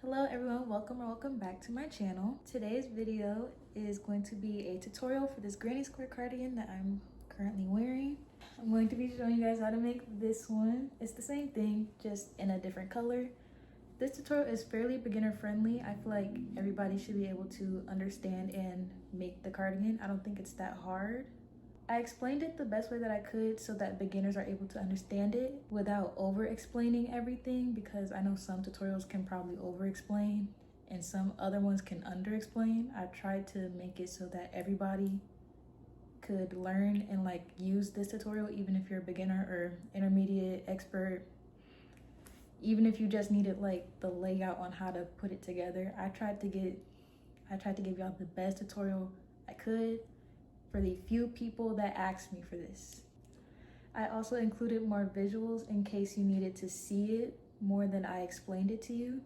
Hello everyone, welcome or welcome back to my channel. Today's video is going to be a tutorial for this granny square cardigan that I'm currently wearing. I'm going to be showing you guys how to make this one. It's the same thing, just in a different color. This tutorial is fairly beginner friendly. I feel like everybody should be able to understand and make the cardigan. I don't think it's that hard. I explained it the best way that I could so that beginners are able to understand it without over-explaining everything, because I know some tutorials can probably over-explain and some other ones can under-explain. I tried to make it so that everybody could learn and use this tutorial, even if you're a beginner or intermediate, expert, even if you just needed the layout on how to put it together. I tried to give y'all the best tutorial I could for the few people that asked me for this. I also included more visuals in case you needed to see it more than I explained it to you.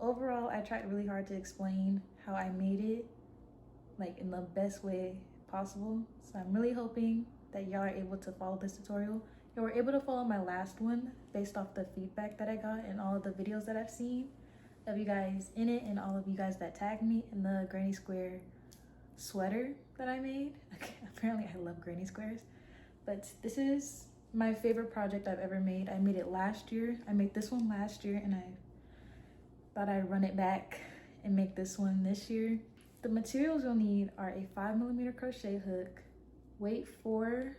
Overall, I tried really hard to explain how I made it in the best way possible. So I'm really hoping that y'all are able to follow this tutorial. You were able to follow my last one based off the feedback that I got and all of the videos that I've seen of you guys in it and all of you guys that tagged me in the granny square sweater that I made. Okay, apparently I love granny squares, but this is my favorite project I've ever made. I made it last year. I made this one last year and I thought I'd run it back and make this one this year. The materials you'll need are a 5mm crochet hook, weight 4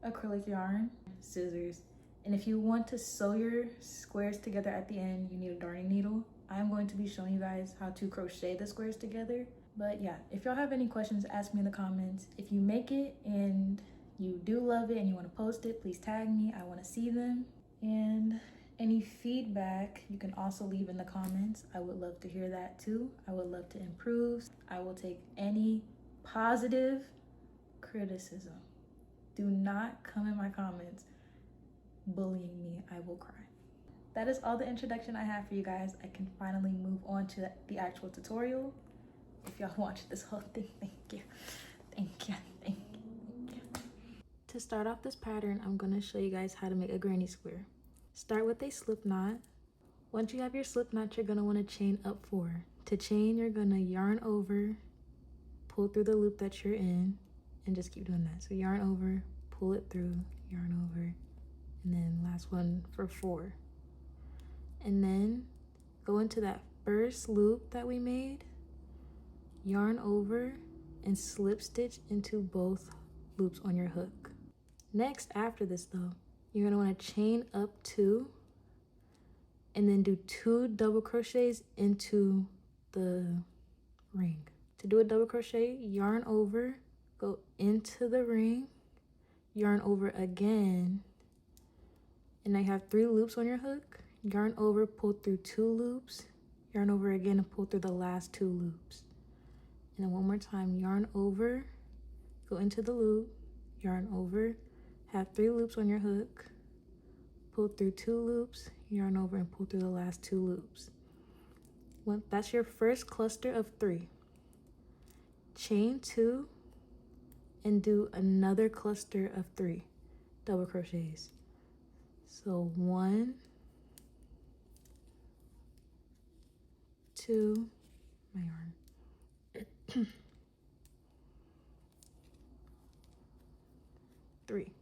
acrylic yarn, scissors, and if you want to sew your squares together at the end, you need a darning needle. I'm going to be showing you guys how to crochet the squares together. But yeah, if y'all have any questions, ask me in the comments. If you make it and you do love it and you want to post it, please tag me. I want to see them. And any feedback you can also leave in the comments. I would love to hear that too. I would love to improve. I will take any positive criticism. Do not come in my comments bullying me. I will cry. That is all the introduction I have for you guys. I can finally move on to the actual tutorial. If y'all watched this whole thing, thank you. Thank you, thank you. To start off this pattern, I'm gonna show you guys how to make a granny square. Start with a slip knot. Once you have your slip knot, you're gonna wanna chain up 4. To chain, you're gonna yarn over, pull through the loop that you're in, and just keep doing that. So yarn over, pull it through, yarn over, and then last one for 4. And then go into that first loop that we made, yarn over and slip stitch into both loops on your hook. Next, after this though, you're gonna wanna chain up 2 and then do 2 double crochets into the ring. To do a double crochet, yarn over, go into the ring, yarn over again, and now you have 3 loops on your hook. Yarn over, pull through 2 loops, yarn over again and pull through the last 2 loops. And then one more time, yarn over, go into the loop, yarn over, have 3 loops on your hook, pull through 2 loops, yarn over and pull through the last 2 loops. Well, that's your first cluster of 3. Chain 2 and do another cluster of 3 double crochets. So 1, 2, my yarn. 3.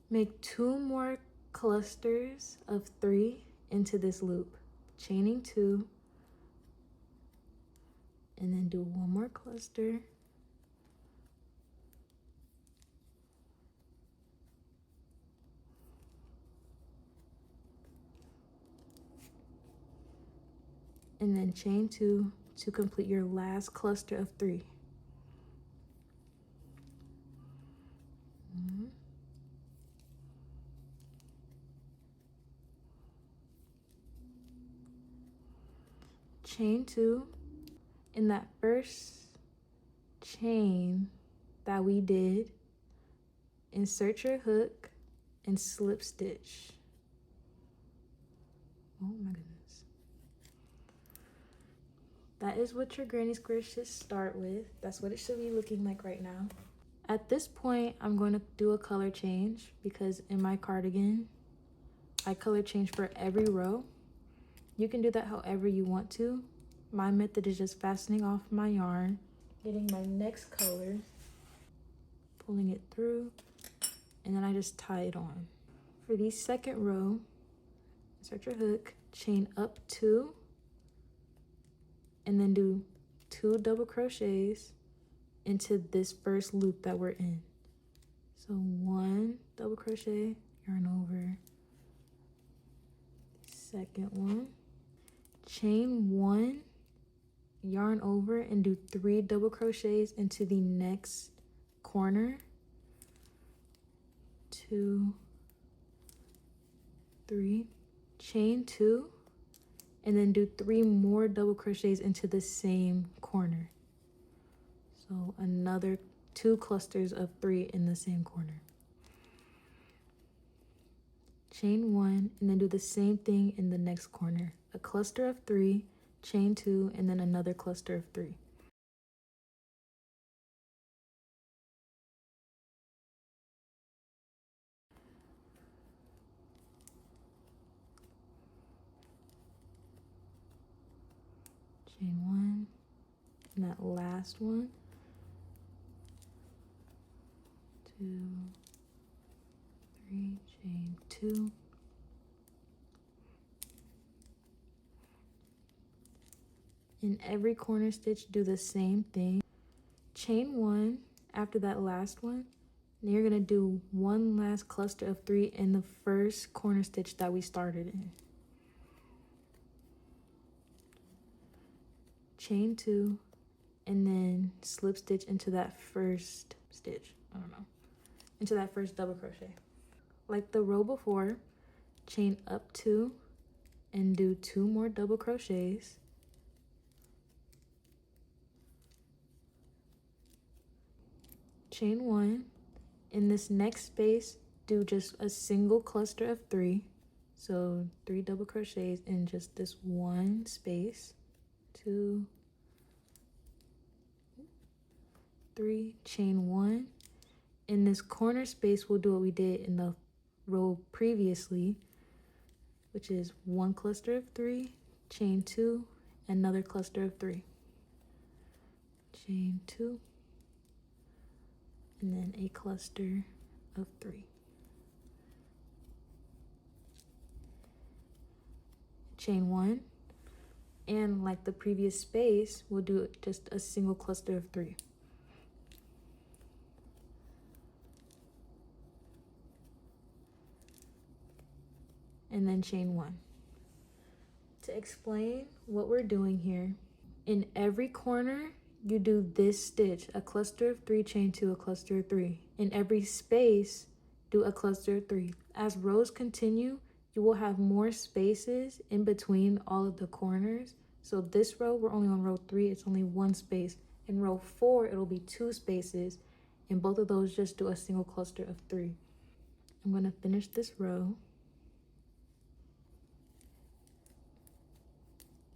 Make 2 more clusters of 3 into this loop, chaining 2, and then do 1 more cluster, and then chain 2 to complete your last cluster of 3. Chain 2. In that first chain that we did, insert your hook and slip stitch. Oh my goodness. That is what your granny square should start with. That's what it should be looking like right now. At this point, I'm going to do a color change because in my cardigan, I color change for every row. You can do that however you want to. My method is just fastening off my yarn, getting my next color, pulling it through, and then I just tie it on. For the second row, insert your hook, chain up 2, and then do 2 double crochets into this first loop that we're in. So 1 double crochet, yarn over, second one, chain 1, yarn over, and do 3 double crochets into the next corner, 2, 3, chain 2, and then do 3 more double crochets into the same corner. So another 2 clusters of 3 in the same corner. Chain 1, and then do the same thing in the next corner. A cluster of 3, chain 2, and then another cluster of 3. Chain 1, and that last one, 2, 3, chain 2. In every corner stitch, do the same thing. Chain 1 after that last one. Then you're gonna do one last cluster of 3 in the first corner stitch that we started in. Chain 2, and then slip stitch into that first stitch. Into that first double crochet. Like the row before, chain up 2 and do 2 more double crochets. Chain 1. In this next space, do just a single cluster of 3. So 3 double crochets in just this one space. 2, 3, chain 1. In this corner space, we'll do what we did in the row previously, which is 1 cluster of 3, chain 2, another cluster of 3, chain 2, and then a cluster of 3. Chain 1, and like the previous space, we'll do just a single cluster of 3. And then chain 1. To explain what we're doing here, in every corner, you do this stitch, a cluster of 3, chain 2, a cluster of 3. In every space, do a cluster of 3. As rows continue, you will have more spaces in between all of the corners. So this row, we're only on row 3, it's only 1 space. In row 4, it'll be 2 spaces. In both of those, just do a single cluster of 3. I'm gonna finish this row.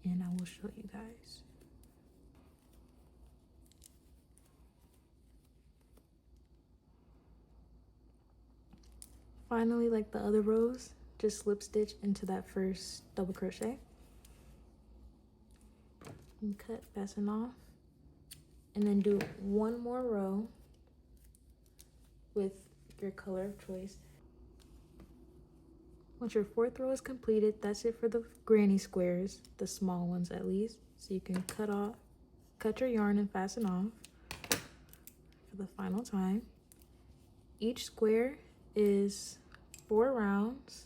And I will show you guys. Finally, like the other rows, just slip stitch into that first double crochet. And cut, fasten off. And then do 1 more row with your color of choice. Once your 4th row is completed, that's it for the granny squares, the small ones at least. So you can cut your yarn and fasten off for the final time. Each square is 4 rounds.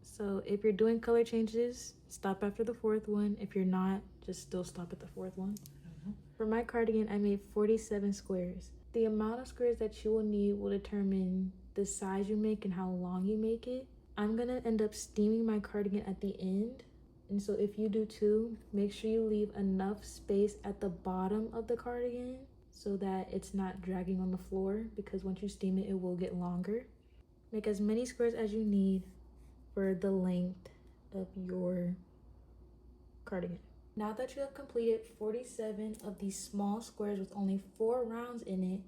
So if you're doing color changes, stop after the 4th one. If you're not, just still stop at the 4th one. For my cardigan, I made 47 squares. The amount of squares that you will need will determine the size you make and how long you make it. I'm gonna end up steaming my cardigan at the end. And so if you do too, make sure you leave enough space at the bottom of the cardigan so that it's not dragging on the floor, because once you steam it, it will get longer. Make as many squares as you need for the length of your cardigan. Now that you have completed 47 of these small squares with only 4 rounds in it,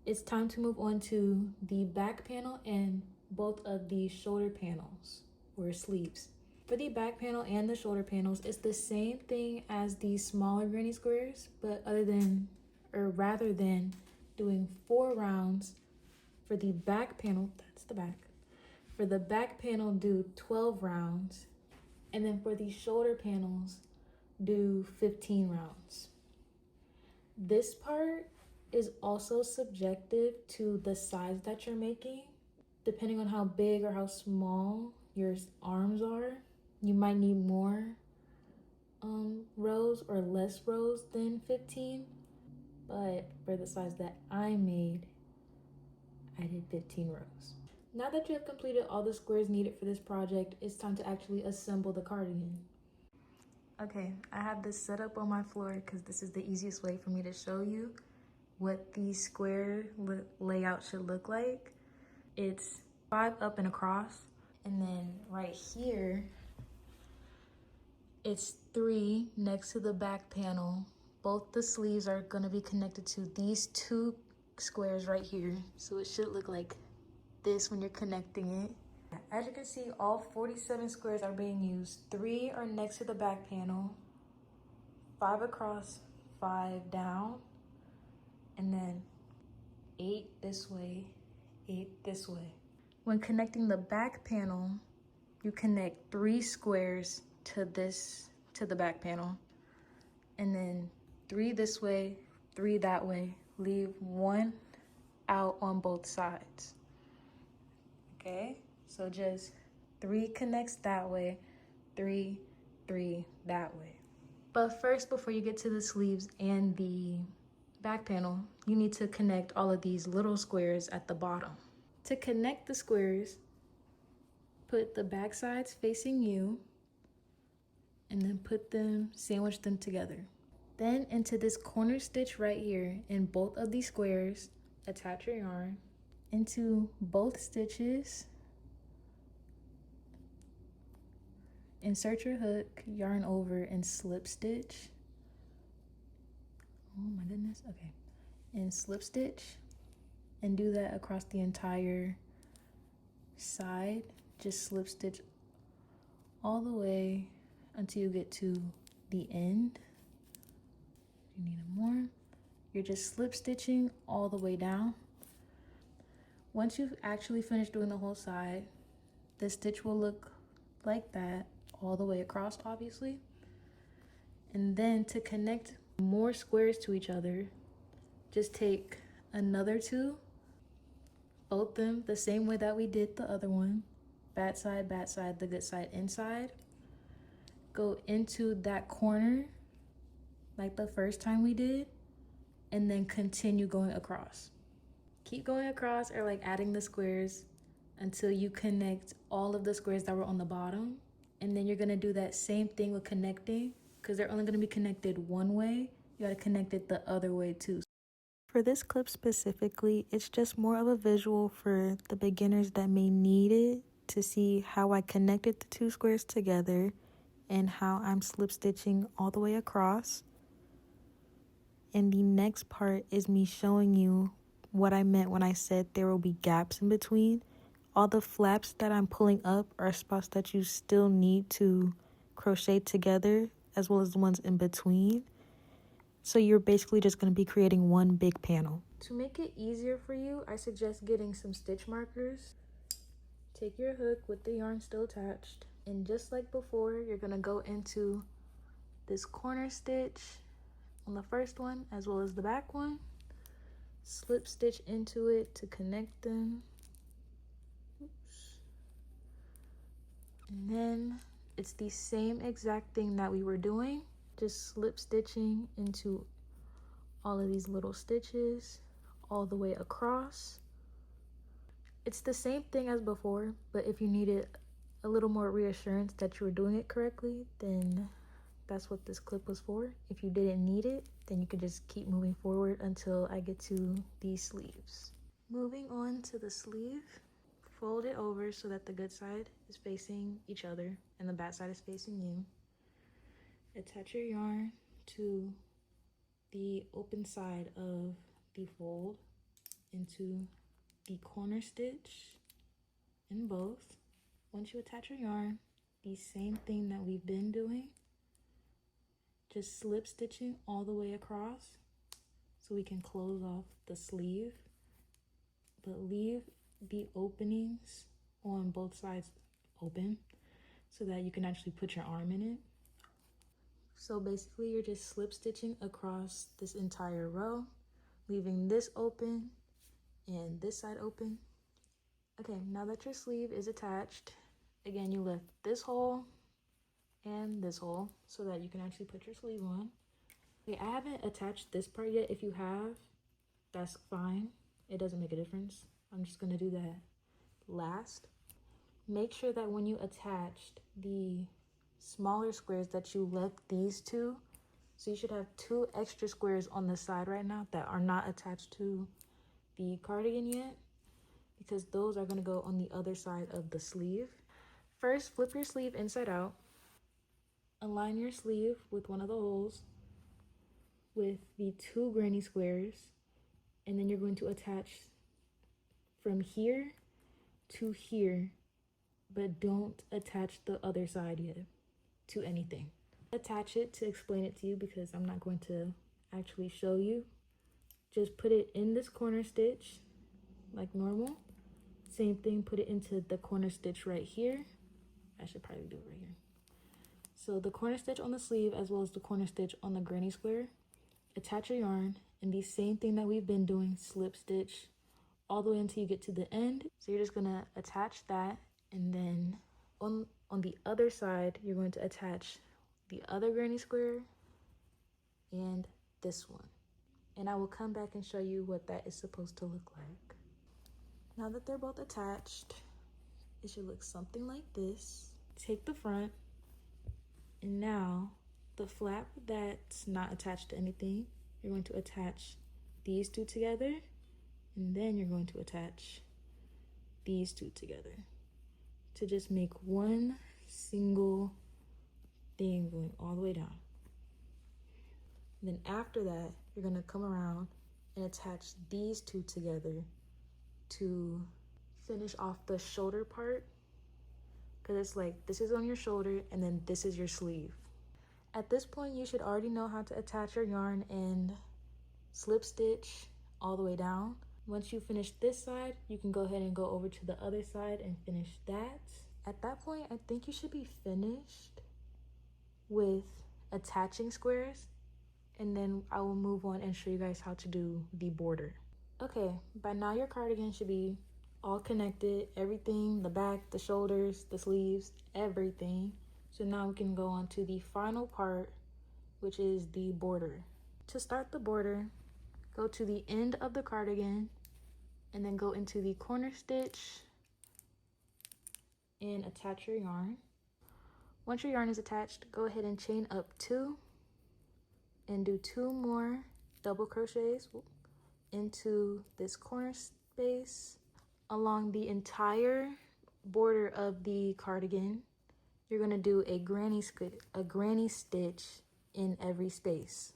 it's time to move on to the back panel and both of the shoulder panels or sleeves. For the back panel and the shoulder panels, it's the same thing as the smaller granny squares, but rather than doing 4 rounds for the back panel, that's the back. For the back panel, do 12 rounds. And then for the shoulder panels, do 15 rounds. This part is also subjective to the size that you're making. Depending on how big or how small your arms are, you might need more rows or less rows than 15. But for the size that I made, I did 15 rows. Now that you have completed all the squares needed for this project, it's time to actually assemble the cardigan. Okay, I have this set up on my floor because this is the easiest way for me to show you what the square layout should look like. It's 5 up and across, and then right here, it's 3 next to the back panel. Both the sleeves are gonna be connected to these 2 squares right here. So it should look like this when you're connecting it. As you can see, all 47 squares are being used. 3 are next to the back panel, 5 across, 5 down, and then 8 this way, 8 this way. When connecting the back panel, you connect 3 squares to the back panel, and then 3 this way, 3 that way. Leave 1 out on both sides. Okay, so just 3 connects that way, 3, 3 that way. But first, before you get to the sleeves and the back panel, you need to connect all of these little squares at the bottom. To connect the squares, put the back sides facing you and then sandwich them together. Then into this corner stitch right here in both of these squares, attach your yarn into both stitches, insert your hook, yarn over, and slip stitch. Oh my goodness, okay. And slip stitch, and do that across the entire side. Just slip stitch all the way until you get to the end. If you need more, you're just slip stitching all the way down. Once you've actually finished doing the whole side, the stitch will look like that all the way across, obviously. And then to connect more squares to each other, just take another 2, fold them the same way that we did the other one, bad side, the good side, inside. Go into that corner like the first time we did, and then continue going across. Keep going across, or like adding the squares until you connect all of the squares that were on the bottom. And then you're gonna do that same thing with connecting, because they're only gonna be connected one way. You gotta connect it the other way too. For this clip specifically, it's just more of a visual for the beginners that may need it to see how I connected the 2 squares together and how I'm slip stitching all the way across. And the next part is me showing you what I meant when I said there will be gaps in between. All the flaps that I'm pulling up are spots that you still need to crochet together, as well as the ones in between. So you're basically just going to be creating one big panel. To make it easier for you, I suggest getting some stitch markers. Take your hook with the yarn still attached, and just like before, you're going to go into this corner stitch on the first one as well as the back one. Slip stitch into it to connect them. Oops. And then it's the same exact thing that we were doing, just slip stitching into all of these little stitches all the way across. It's the same thing as before, but if you needed a little more reassurance that you were doing it correctly, then that's what this clip was for. If you didn't need it, then you can just keep moving forward until I get to these sleeves. Moving on to the sleeve, fold it over so that the good side is facing each other and the bad side is facing you. Attach your yarn to the open side of the fold into the corner stitch in both. Once you attach your yarn, the same thing that we've been doing, just slip stitching all the way across so we can close off the sleeve, but leave the openings on both sides open so that you can actually put your arm in it. So basically you're just slip stitching across this entire row, leaving this open and this side open. Okay, now that your sleeve is attached, again, you left this hole and this hole so that you can actually put your sleeve on. Okay, I haven't attached this part yet. If you have, that's fine. It doesn't make a difference. I'm just gonna do that last. Make sure that when you attached the smaller squares that you left these two, so you should have 2 extra squares on the side right now that are not attached to the cardigan yet, because those are gonna go on the other side of the sleeve. First, flip your sleeve inside out. Align your sleeve with one of the holes with the 2 granny squares, and then you're going to attach from here to here, but don't attach the other side yet to anything. Attach it to explain it to you because I'm not going to actually show you. Just put it in this corner stitch like normal. Same thing, put it into the corner stitch right here. I should probably do it right here. So the corner stitch on the sleeve as well as the corner stitch on the granny square. Attach your yarn and the same thing that we've been doing, slip stitch all the way until you get to the end. So you're just gonna attach that, and then on the other side, you're going to attach the other granny square and this one. And I will come back and show you what that is supposed to look like. Now that they're both attached, it should look something like this. Take the front, and now the flap that's not attached to anything, you're going to attach these 2 together, and then you're going to attach these 2 together to just make one single thing going all the way down. And then after that, you're gonna come around and attach these 2 together to finish off the shoulder part, because it's like this is on your shoulder and then this is your sleeve. At this point, you should already know how to attach your yarn and slip stitch all the way down. Once you finish this side, you can go ahead and go over to the other side and finish that. At that point, I think you should be finished with attaching squares, and then I will move on and show you guys how to do the border. Okay, by now your cardigan should be all connected, everything, the back, the shoulders, the sleeves, everything. So now we can go on to the final part, which is the border. To start the border, go to the end of the cardigan and then go into the corner stitch and attach your yarn. Once your yarn is attached, go ahead and chain up 2 and do 2 more double crochets into this corner space. Along the entire border of the cardigan, you're gonna do a granny stitch in every space.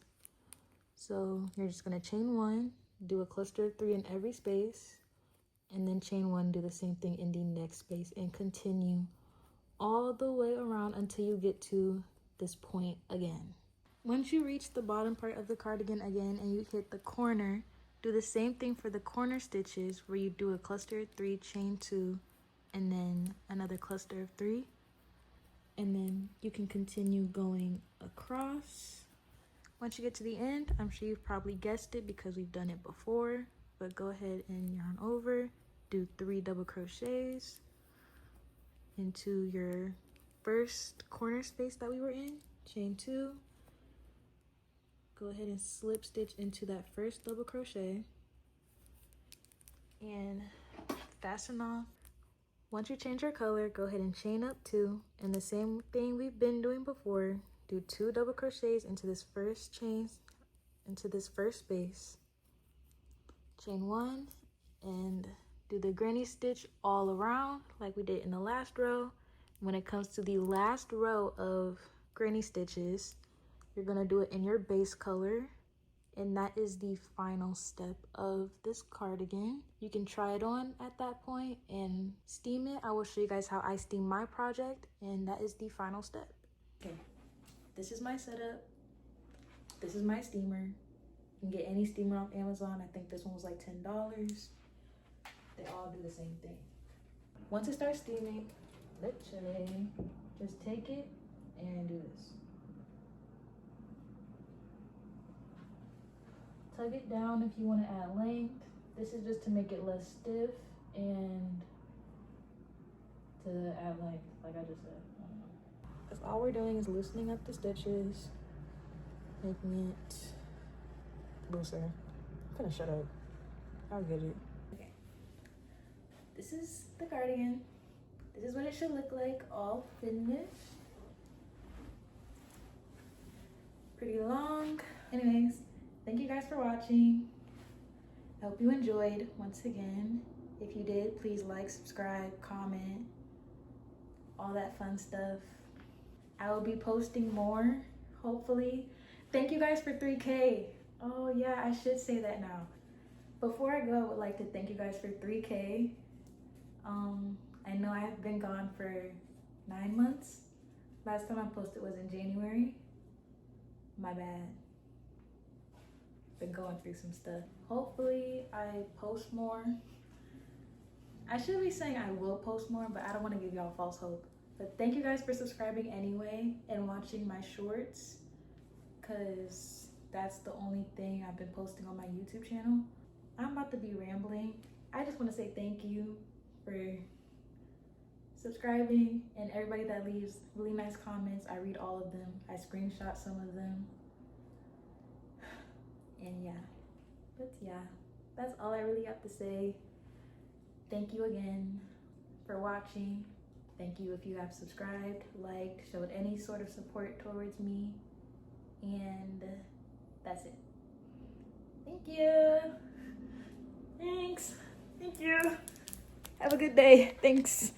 So you're just gonna chain 1, do a cluster of 3 in every space, and then chain 1, do the same thing in the next space, and continue all the way around until you get to this point again. Once you reach the bottom part of the cardigan again and you hit the corner, do the same thing for the corner stitches where you do a cluster of 3, chain 2, and then another cluster of 3. And then you can continue going across. Once you get to the end, I'm sure you've probably guessed it because we've done it before, but go ahead and yarn over, do 3 double crochets into your first corner space that we were in, chain 2, go ahead and slip stitch into that first double crochet and fasten off. Once you change your color, go ahead and chain up 2, and the same thing we've been doing before, do 2 double crochets into this first chain, into this first space, chain 1, and do the granny stitch all around like we did in the last row. When it comes to the last row of granny stitches, you're gonna do it in your base color And that is the final step of this cardigan. You can try it on at that point and steam it. I will show you guys how I steam my project, and that is the final step. Okay, this is my setup. This is my steamer. You can get any steamer off Amazon. I think this one was like $10. They all do the same thing. Once it starts steaming, literally just take it and do this. Tug it down if you want to add length. This is just to make it less stiff and to add length, like I just said. Because all we're doing is loosening up the stitches, making it looser. I'm gonna shut up. I'll get it. Okay. This is the cardigan. This is what it should look like, all finished. Pretty long. Anyways, thank you guys for watching. I hope you enjoyed once again. If you did, please like, subscribe, comment, all that fun stuff. I will be posting more, hopefully. Thank you guys for 3K. Oh yeah, I should say that now. Before I go, I would like to thank you guys for 3K. I know I have been gone for 9 months. Last time I posted was in January. My bad. Been going through some stuff. Hopefully I post more. I should be saying I will post more, but I don't want to give y'all false hope. But thank you guys for subscribing anyway and watching my shorts, because that's the only thing I've been posting on my YouTube channel. I'm about to be rambling. I just want to say thank you for subscribing, and everybody that leaves really nice comments. I read all of them. I screenshot some of them. And yeah, but yeah, that's all I really have to say. Thank you again for watching. Thank you if you have subscribed, liked, showed any sort of support towards me. And that's it. Thank you. Thanks. Thank you. Have a good day. Thanks.